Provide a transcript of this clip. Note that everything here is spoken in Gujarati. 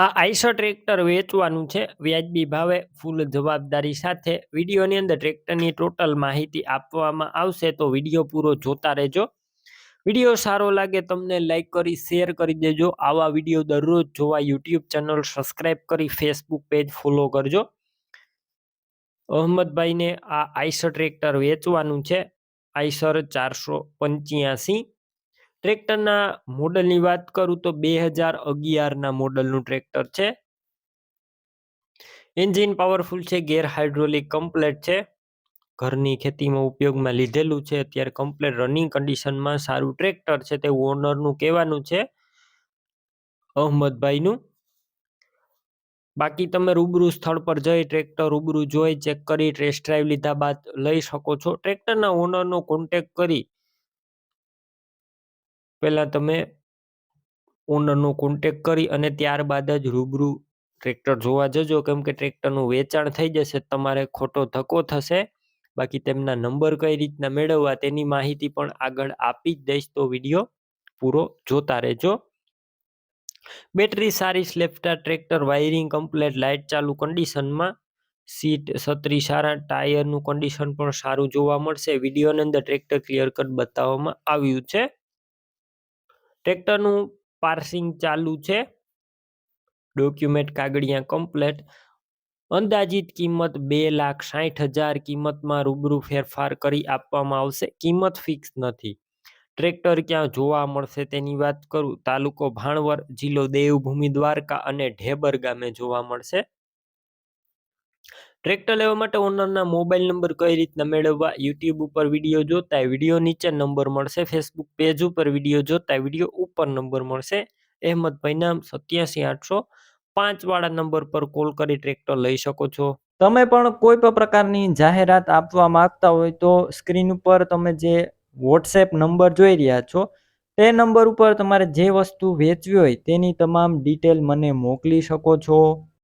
આ આઈશર ટ્રેક્ટર વેચવાનું છે વ્યાજબી ભાવે ફૂલ જવાબદારી સાથે. વિડીયોની અંદર ટ્રેક્ટરની ટોટલ માહિતી આપવામાં આવશે, તો વિડીયો પૂરો જોતા રહેજો. વિડીયો સારો લાગે તમને લાઈક કરી શેર કરી દેજો. આવા વિડીયો દરરોજ જોવા યુટ્યુબ ચેનલ સબસ્ક્રાઈબ કરી ફેસબુક પેજ ફોલો કરજો. અહમદભાઈને આ આઈશર ટ્રેક્ટર વેચવાનું છે. આઈશર 485. ટ્રેક્ટરના મોડલની વાત કરું તો 2011ના મોડલનું ટ્રેક્ટર છે. એન્જિન પાવરફુલ છે, ગેર હાઇડ્રોલિક કમ્પ્લેટ છે. ઘરની ખેતીમાં ઉપયોગમાં લીધેલું છે. અત્યારે કમ્પ્લેટ રનિંગ કન્ડિશનમાં સારું ટ્રેક્ટર છે તેવું ઓનરનું કહેવાનું છે, અહમદભાઈનું. બાકી તમે રૂબરૂ સ્થળ પર જઈ ટ્રેક્ટર રૂબરૂ જોઈ ચેક કરી ટેસ્ટ ડ્રાઈવ લીધા બાદ લઈ શકો છો. ટ્રેક્ટરના ઓનરનો કોન્ટેક્ટ કરી પહેલા તમે ઓનરનો કોન્ટેક્ટ કરી અને ત્યારબાદ જ રૂબરૂ ટ્રેક્ટર જોવા જજો, કેમ કે ટ્રેક્ટરનું વેચાણ થઈ જશે તમારે ખોટો ધક્કો થશે. બાકી તેમના નંબર કઈ રીતના મેળવવા તેની માહિતી પણ આગળ આપી જ દઈશ, તો વિડીયો પૂરો જોતા રહેજો. બેટરી સારી, સ્લેપસ્ટાર ટ્રેક્ટર, વાયરિંગ કમ્પ્લેટ, લાઇટ ચાલુ કન્ડિશનમાં, સીટ છત્રી સારા, ટાયરનું કન્ડિશન પણ સારું જોવા મળશે. વિડીયોની અંદર ટ્રેક્ટર ક્લિયર કટ બતાવવામાં આવ્યું છે. ટ્રેક્ટરનું પાર્સિંગ ચાલુ છે. ડોક્યુમેન્ટ કાગળિયા કમ્પ્લેટ. અંદાજિત કિંમત 2,60,000 કિંમતમાં રૂબરૂ ફેરફાર કરી આપવામાં આવશે. કિંમત ફિક્સ નથી. ટ્રેક્ટર ક્યાં જોવા મળશે તેની વાત કરું, તાલુકો ભાણવર, જિલ્લો દેવભૂમિ દ્વારકા અને ઢેબર ગામે જોવા મળશે. ટ્રેક્ટર લેવા માટે ઓનરના મોબાઈલ નંબર કઈ રીતના મેળવવા, યુટ્યુબ ઉપર વિડીયો જોતા વિડીયો નીચે નંબર મળશે, ફેસબુક પેજ ઉપર વિડીયો જોતા વિડીયો ઉપર નંબર મળશે. અહેમદભાઈ નામ 87,805 વાળા નંબર પર કોલ કરી ટ્રેક્ટર લઈ શકો છો. તમે પણ કોઈ પણ પ્રકારની જાહેરાત આપવા માંગતા હોય તો સ્ક્રીન ઉપર તમે જે વોટ્સએપ નંબર જોઈ રહ્યા છો તે નંબર ઉપર તમારે જે વસ્તુ વેચવી હોય તેની તમામ ડિટેલ મને મોકલી શકો છો.